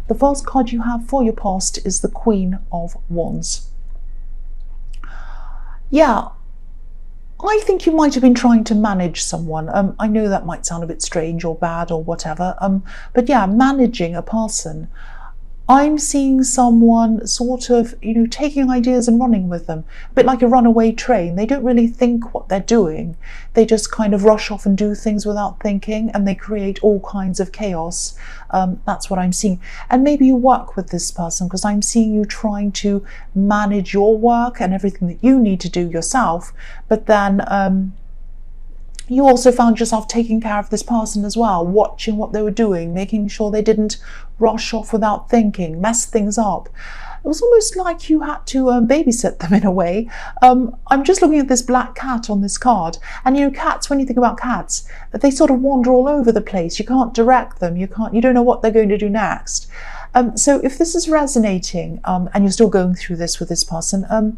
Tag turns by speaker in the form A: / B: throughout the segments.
A: The first card you have for your past is the Queen of Wands. Yeah, I think you might have been trying to manage someone. I know that might sound a bit strange or bad or whatever, but yeah, managing a person. I'm seeing someone sort of, taking ideas and running with them, a bit like a runaway train. They don't really think what they're doing. They just kind of rush off and do things without thinking, and they create all kinds of chaos. That's what I'm seeing. And maybe you work with this person, because I'm seeing you trying to manage your work and everything that you need to do yourself, but then you also found yourself taking care of this person as well, watching what they were doing, making sure they didn't rush off without thinking, mess things up. It was almost like you had to babysit them in a way. I'm just looking at this black cat on this card, and cats, when you think about cats, they sort of wander all over the place. You can't direct them. You don't know what they're going to do next. So if this is resonating, and you're still going through this with this person,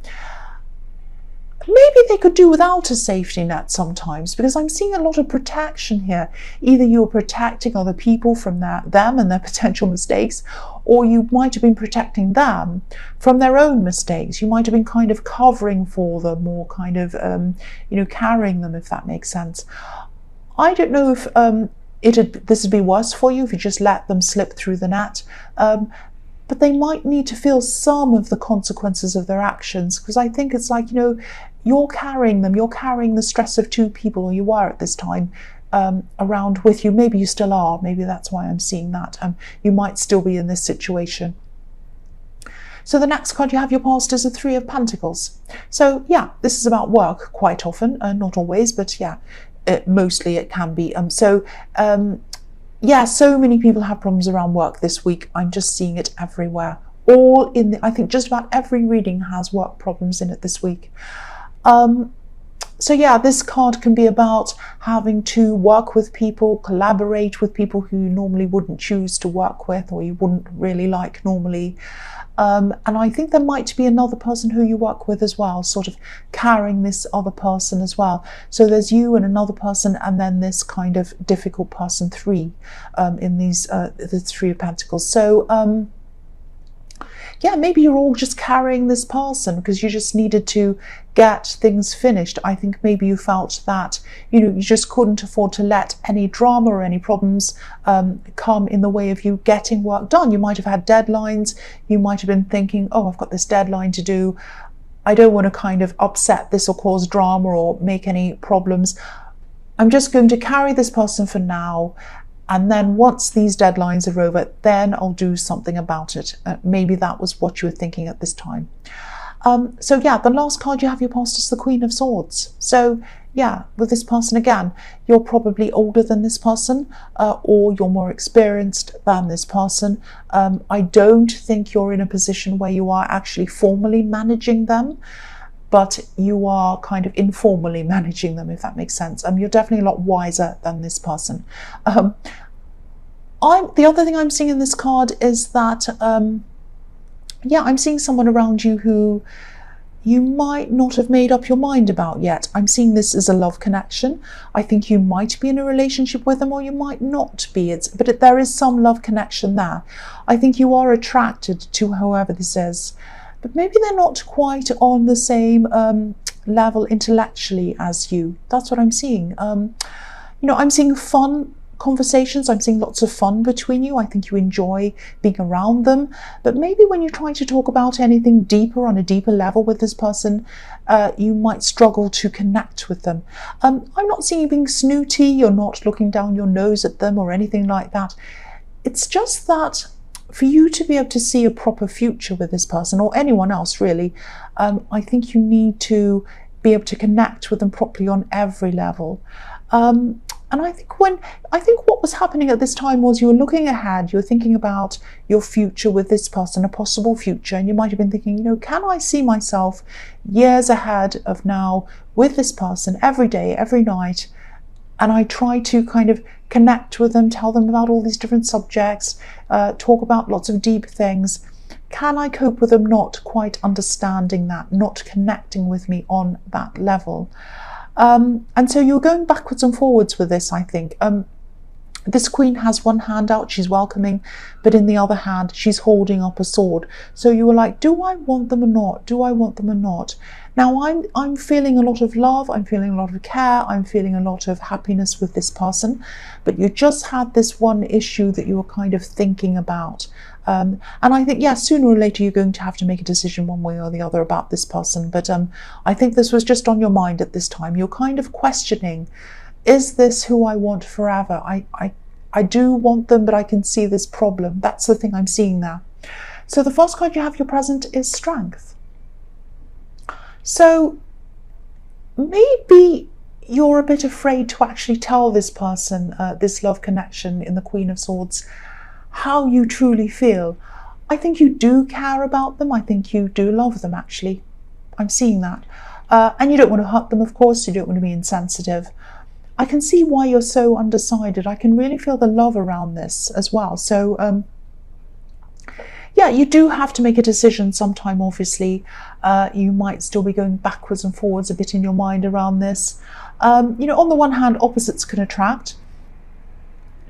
A: maybe they could do without a safety net sometimes, because I'm seeing a lot of protection here. Either you're protecting other people from them and their potential mistakes, or you might have been protecting them from their own mistakes. You might have been kind of covering for them, or kind of, carrying them, if that makes sense. I don't know if this would be worse for you if you just let them slip through the net. But they might need to feel some of the consequences of their actions, because I think it's like, you're carrying them, you're carrying the stress of two people, or you were at this time, around with you. Maybe you still are, maybe that's why I'm seeing that. You might still be in this situation. So the next card you have your past is a Three of Pentacles. So yeah, this is about work quite often, not always, but yeah, mostly it can be. Yeah, so many people have problems around work this week. I'm just seeing it everywhere. I think just about every reading has work problems in it this week. So yeah, this card can be about having to work with people, collaborate with people who you normally wouldn't choose to work with, or you wouldn't really like normally. And I think there might be another person who you work with as well, sort of carrying this other person as well. So there's you and another person, and then this kind of difficult person, three, in these the Three of Pentacles. So yeah, maybe you're all just carrying this person because you just needed to get things finished. I think maybe you felt that, you just couldn't afford to let any drama or any problems come in the way of you getting work done. You might have had deadlines. You might have been thinking, oh, I've got this deadline to do. I don't want to kind of upset this or cause drama or make any problems. I'm just going to carry this person for now. And then once these deadlines are over, then I'll do something about it. Maybe that was what you were thinking at this time. So yeah, the last card you have your past is the Queen of Swords. So yeah, with this person again, you're probably older than this person, or you're more experienced than this person. I don't think you're in a position where you are actually formally managing them, but you are kind of informally managing them, if that makes sense. You're definitely a lot wiser than this person. The other thing I'm seeing in this card is that, yeah, I'm seeing someone around you who you might not have made up your mind about yet. I'm seeing this as a love connection. I think you might be in a relationship with them, or you might not be. But there is some love connection there. I think you are attracted to whoever this is, but maybe they're not quite on the same level intellectually as you. That's what I'm seeing. I'm seeing fun conversations. I'm seeing lots of fun between you. I think you enjoy being around them. But maybe when you're trying to talk about anything deeper, on a deeper level with this person, you might struggle to connect with them. I'm not seeing you being snooty. You're not looking down your nose at them or anything like that. It's just that for you to be able to see a proper future with this person, or anyone else really, I think you need to be able to connect with them properly on every level. And I think what was happening at this time was you were looking ahead, you were thinking about your future with this person, a possible future, and you might have been thinking, can I see myself years ahead of now with this person every day, every night? And I try to kind of connect with them, tell them about all these different subjects, talk about lots of deep things. Can I cope with them not quite understanding that, not connecting with me on that level? And so you're going backwards and forwards with this, I think. This queen has one hand out, she's welcoming, but in the other hand, she's holding up a sword. So you were like, do I want them or not? Do I want them or not? Now I'm feeling a lot of love, I'm feeling a lot of care, I'm feeling a lot of happiness with this person, but you just had this one issue that you were kind of thinking about. And I think, yeah, sooner or later you're going to have to make a decision one way or the other about this person. But I think this was just on your mind at this time. You're kind of questioning, is this who I want forever? I do want them, but I can see this problem. That's the thing I'm seeing there. So the first card you have, your present, is Strength. So maybe you're a bit afraid to actually tell this person, this love connection in the Queen of Swords, how you truly feel. I think you do care about them. I think you do love them, actually. I'm seeing that. And you don't want to hurt them, of course. You don't want to be insensitive. I can see why you're so undecided. I can really feel the love around this as well. So, yeah, you do have to make a decision sometime, obviously. You might still be going backwards and forwards a bit in your mind around this. You know, on the one hand, opposites can attract.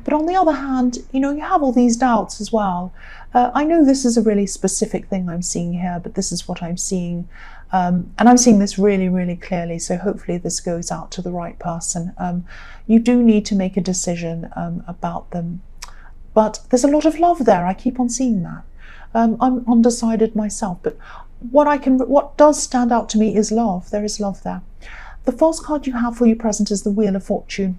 A: But on the other hand, you know, you have all these doubts as well. I know this is a really specific thing I'm seeing here, but this is what I'm seeing. And I'm seeing this really, really clearly. So hopefully this goes out to the right person. You do need to make a decision about them. But there's a lot of love there. I keep on seeing that. I'm undecided myself. But what does stand out to me is love. There is love there. The first card you have for your present is the Wheel of Fortune.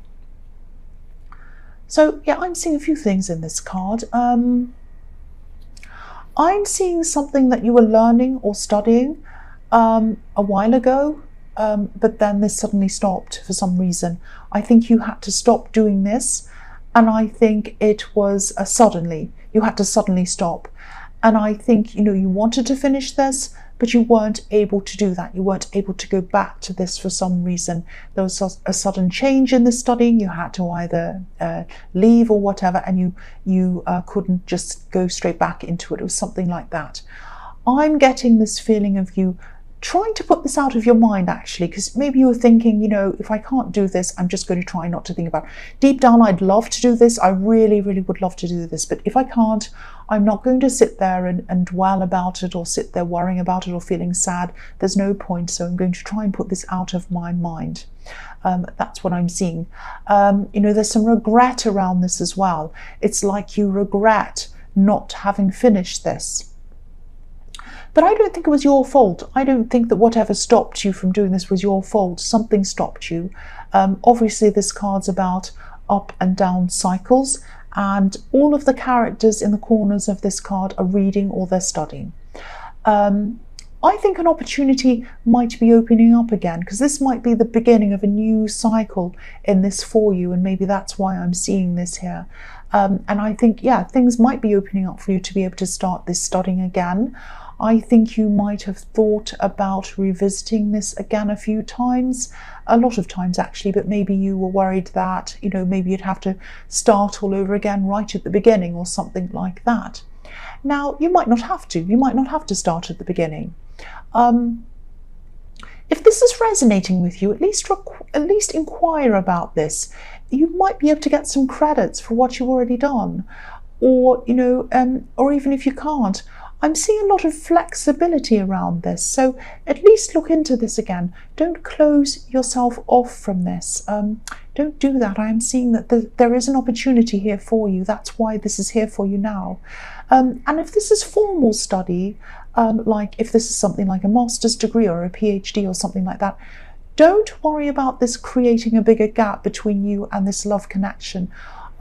A: So, yeah, I'm seeing a few things in this card. I'm seeing something that you were learning or studying a while ago, but then this suddenly stopped for some reason. I think you had to stop doing this, and I think it was suddenly. You had to suddenly stop. And I think, you know, you wanted to finish this, but you weren't able to do that. You weren't able to go back to this for some reason. There was a sudden change in the studying. You had to either leave or whatever, and you couldn't just go straight back into it. It was something like that. I'm getting this feeling of you trying to put this out of your mind, actually, because maybe you were thinking, you know, if I can't do this, I'm just going to try not to think about it. Deep down, I'd love to do this. I really, really would love to do this. But if I can't, I'm not going to sit there and dwell about it, or sit there worrying about it or feeling sad. There's no point. So I'm going to try and put this out of my mind. That's what I'm seeing. You know, there's some regret around this as well. It's like you regret not having finished this. But I don't think it was your fault. I don't think that whatever stopped you from doing this was your fault. Something stopped you. Obviously, this card's about up and down cycles, and all of the characters in the corners of this card are reading or they're studying. I think an opportunity might be opening up again, because this might be the beginning of a new cycle in this for you, and maybe that's why I'm seeing this here. And I think, yeah, things might be opening up for you to be able to start this studying again. I think you might have thought about revisiting this again a few times, a lot of times actually, but maybe you were worried that, you know, maybe you'd have to start all over again right at the beginning or something like that. Now, you might not have to. You might not have to start at the beginning. If this is resonating with you, at least inquire about this. You might be able to get some credits for what you've already done, or, you know, or even if you can't, I'm seeing a lot of flexibility around this. So at least look into this again. Don't close yourself off from this. Don't do that. I am seeing that there is an opportunity here for you. That's why this is here for you now. And if this is formal study, like if this is something like a master's degree or a PhD or something like that, don't worry about this creating a bigger gap between you and this love connection.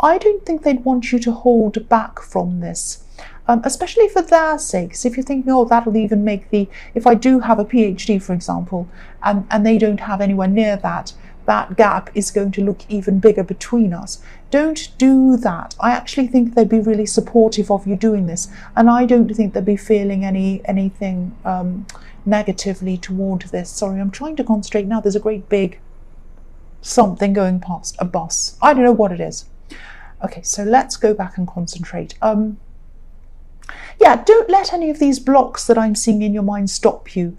A: I don't think they'd want you to hold back from this. Especially for their sakes. If you're thinking, oh, that'll even make if I do have a PhD, for example, and they don't have anywhere near that gap is going to look even bigger between us. Don't do that. I actually think they'd be really supportive of you doing this, and I don't think they'd be feeling anything negatively toward this. Sorry, I'm trying to concentrate now. There's a great big something going past, a bus. I don't know what it is. Okay, so let's go back and concentrate. Yeah, don't let any of these blocks that I'm seeing in your mind stop you.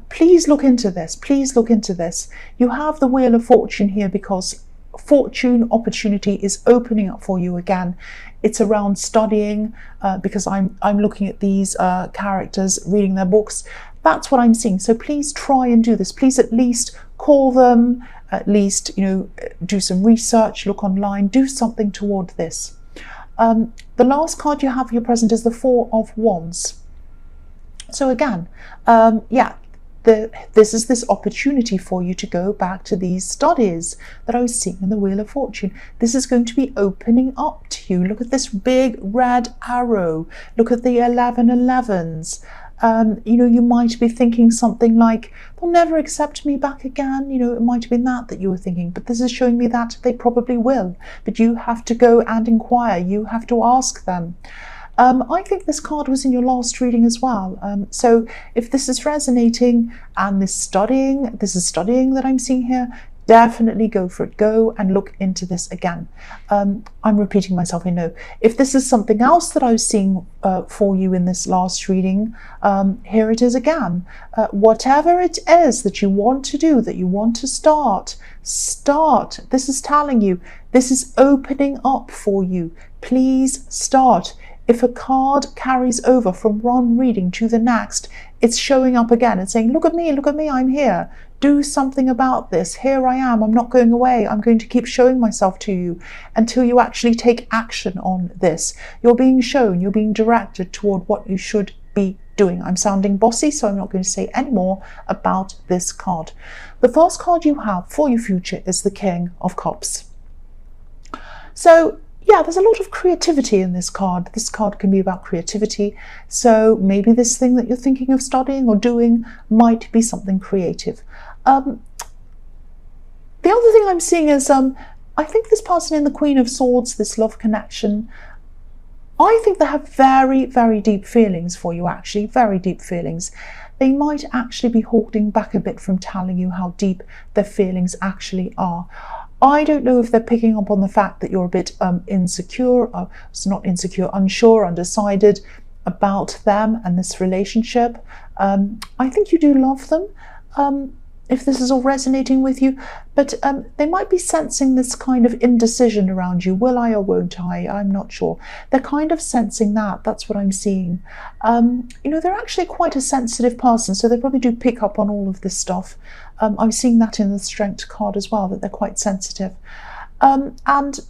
A: Please look into this. Please look into this. You have the Wheel of Fortune here because fortune opportunity is opening up for you again. It's around studying, because I'm looking at these characters reading their books. That's what I'm seeing. So please try and do this. Please at least call them, at least, you know, do some research, look online, do something toward this. The last card you have for your present is the Four of Wands. So again, yeah, this is this opportunity for you to go back to these studies that I was seeing in the Wheel of Fortune. This is going to be opening up to you. Look at this big red arrow. Look at the 1111s. You know, you might be thinking something like, they'll never accept me back again. You know, it might have been that you were thinking, but this is showing me that they probably will. But you have to go and inquire. You have to ask them. I think this card was in your last reading as well. So if this is resonating and this is studying that I'm seeing here, definitely go for it. Go and look into this again. I'm repeating myself, I know. If this is something else that I was seeing for you in this last reading, here it is again. Whatever it is that you want to do, that you want to start. This is telling you, this is opening up for you. Please start. If a card carries over from one reading to the next, it's showing up again and saying, look at me, I'm here. Do something about this. Here I am. I'm not going away. I'm going to keep showing myself to you until you actually take action on this. You're being shown, you're being directed toward what you should be doing. I'm sounding bossy, so I'm not going to say any more about this card. The first card you have for your future is the King of Cups. So, yeah, there's a lot of creativity in this card. This card can be about creativity. So maybe this thing that you're thinking of studying or doing might be something creative. The other thing I'm seeing is, I think this person in the Queen of Swords, this love connection, I think they have very, very deep feelings for you, actually, very deep feelings. They might actually be holding back a bit from telling you how deep their feelings actually are. I don't know if they're picking up on the fact that you're a bit insecure, it's not insecure, unsure, undecided about them and this relationship. I think you do love them, if this is all resonating with you, but they might be sensing this kind of indecision around you. Will I or won't I? I'm not sure. They're kind of sensing that. That's what I'm seeing. You know, they're actually quite a sensitive person, so they probably do pick up on all of this stuff. I'm seeing that in the Strength card as well, that they're quite sensitive. And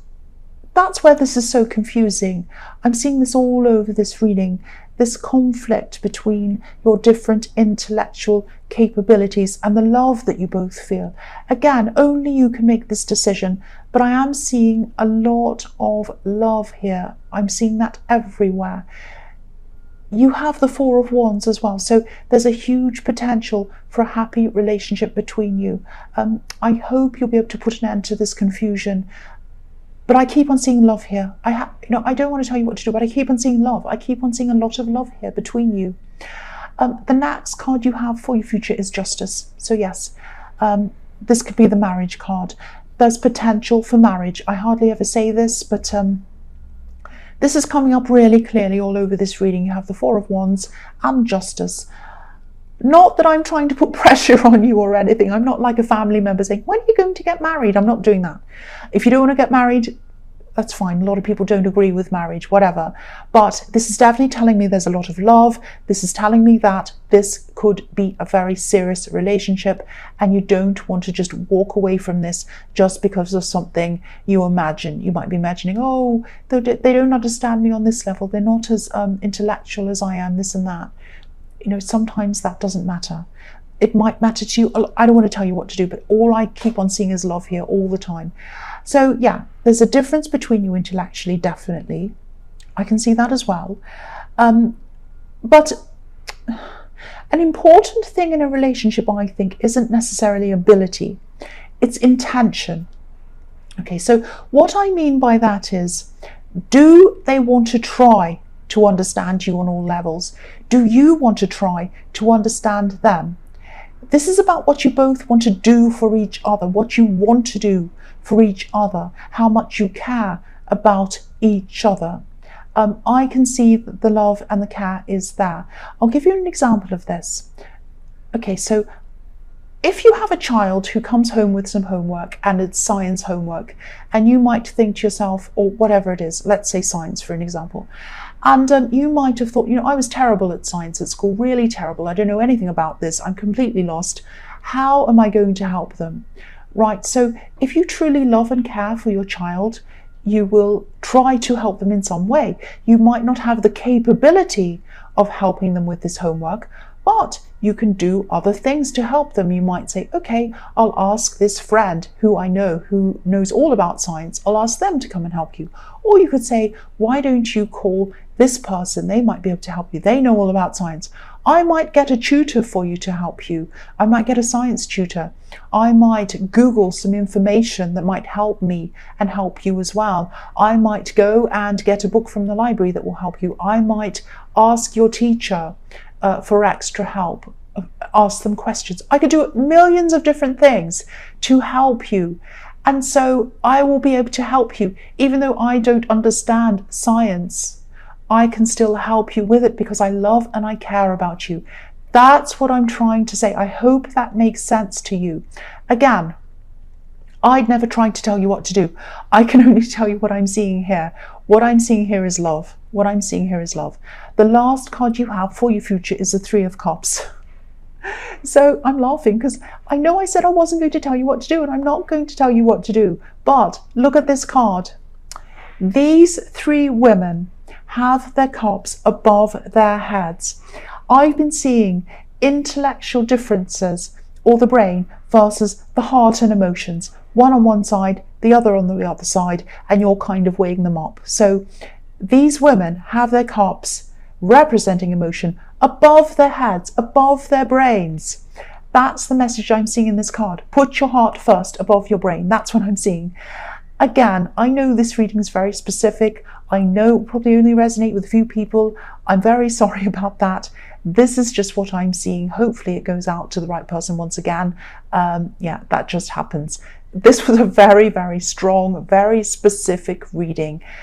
A: that's where this is so confusing. I'm seeing this all over this reading, this conflict between your different intellectual capabilities and the love that you both feel. Again, only you can make this decision, but I am seeing a lot of love here. I'm seeing that everywhere. You have the Four of Wands as well, so there's a huge potential for a happy relationship between you. I hope you'll be able to put an end to this confusion. But I keep on seeing love here. You know, I don't want to tell you what to do, but I keep on seeing love. I keep on seeing a lot of love here between you. The next card you have for your future is Justice. So yes, this could be the marriage card. There's potential for marriage. I hardly ever say this, but this is coming up really clearly all over this reading. You have the Four of Wands and Justice. Not that I'm trying to put pressure on you or anything. I'm not like a family member saying, when are you going to get married? I'm not doing that. If you don't want to get married, that's fine. A lot of people don't agree with marriage, whatever. But this is definitely telling me there's a lot of love. This is telling me that this could be a very serious relationship and you don't want to just walk away from this just because of something you imagine. You might be imagining, oh, they don't understand me on this level. They're not as intellectual as I am, this and that. You know, sometimes that doesn't matter. It might matter to you. I don't want to tell you what to do, but all I keep on seeing is love here all the time. So yeah, there's a difference between you intellectually, definitely. I can see that as well. But an important thing in a relationship, I think, isn't necessarily ability. It's intention. Okay, so what I mean by that is, do they want to try to understand you on all levels? Do you want to try to understand them? This is about what you both want to do for each other, what you want to do for each other, how much you care about each other. I can see that the love and the care is there. I'll give you an example of this. Okay, so if you have a child who comes home with some homework and it's science homework, and you might think to yourself, or whatever it is, let's say science for an example, and you might have thought, I was terrible at science at school, really terrible. I don't know anything about this. I'm completely lost. How am I going to help them? Right, so if you truly love and care for your child, you will try to help them in some way. You might not have the capability of helping them with this homework, but you can do other things to help them. You might say, okay, I'll ask this friend who I know who knows all about science. I'll ask them to come and help you. Or you could say, why don't you call this person? They might be able to help you. They know all about science. I might get a tutor for you to help you. I might get a science tutor. I might Google some information that might help me and help you as well. I might go and get a book from the library that will help you. I might ask your teacher for extra help, ask them questions. I could do millions of different things to help you. And so I will be able to help you. Even though I don't understand science, I can still help you with it because I love and I care about you. That's what I'm trying to say. I hope that makes sense to you. Again, I'd never tried to tell you what to do. I can only tell you what I'm seeing here. What I'm seeing here is love. What I'm seeing here is love. The last card you have for your future is the Three of Cups. So I'm laughing because I know I said I wasn't going to tell you what to do, and I'm not going to tell you what to do. But look at this card. These three women have their cups above their heads. I've been seeing intellectual differences, or the brain versus the heart and emotions. One on one side, the other on the other side, and you're kind of weighing them up. So these women have their cups representing emotion above their heads, above their brains. That's the message I'm seeing in this card. Put your heart first above your brain. That's what I'm seeing. Again, I know this reading is very specific. I know it will probably only resonate with a few people. I'm very sorry about that. This is just what I'm seeing. Hopefully it goes out to the right person once again. Yeah, that just happens. This was a very, very strong, very specific reading.